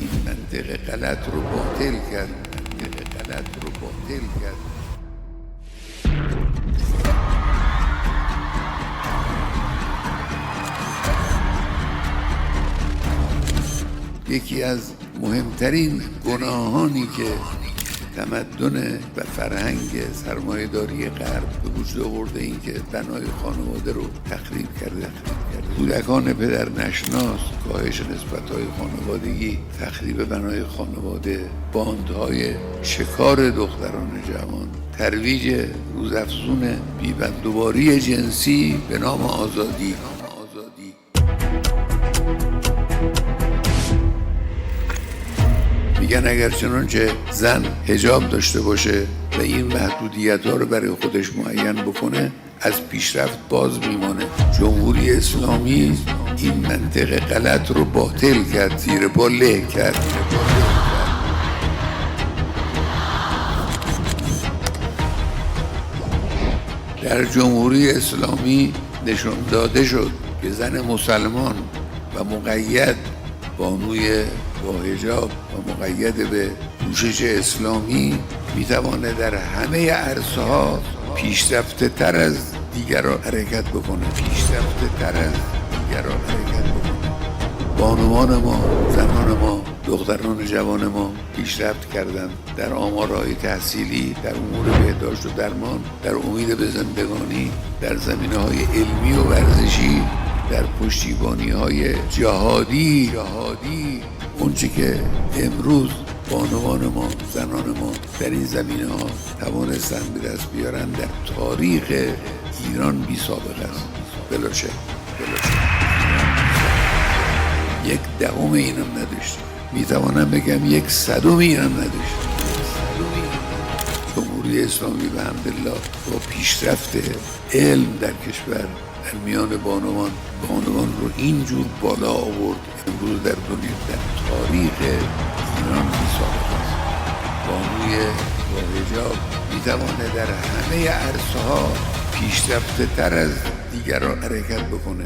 این منطق غلط رو باطل کرد. یکی از مهمترین گناهانی که تمدن و فرهنگ سرمایه‌داری غرب به وجود آورده این که بنای خانواده رو تخریب کرده. کودکان پدر نشناس، کاهش نسبت‌های خانوادگی، تخریب بنای خانواده، باندهای شکار دختران جوان، ترویج روزافزون بی‌بندوباری جنسی به نام آزادی. میگن اگر چنانچه زن حجاب داشته باشه و این محدودیت‌ها رو برای خودش معین بکنه از پیشرفت باز میمانه. جمهوری اسلامی این منطق غلط رو باطل کرد، زیر پا له کرد. در جمهوری اسلامی نشان داده شد که زن مسلمان و مقید بانوی با حجاب و مقید به پوشش اسلامی میتوانه در همه عرصه ها پیشرفته تر از دیگران حرکت بکنه. بانوان ما، زنان ما، دختران جوان ما پیشرفت کردند در آمارهای تحصیلی، در امور بهداشت و درمان، در امید به زندگانی، در زمینه‌های علمی و ورزشی، در پشتیبانی‌های جهادی. اونچه که امروز بانوان ما، زنان ما در این زمینه‌ها توانستن به دست بیارن در تاریخ ایران بی سابقه است. بلا شک. یک دهم اینم نداشتیم. میتوانم بگم یک صدم اینم نداشتیم. جمهوری اسلامی به حمدالله با پیشرفت علم در کشور در میان بانوان رو اینجور بالا آورد. امروز در دنیا در تاریخ ایران بی سابقه است. بانوی با حجاب میتوانه در همه عرصه ها پیشرفته تر از دیگران حرکت بکنه.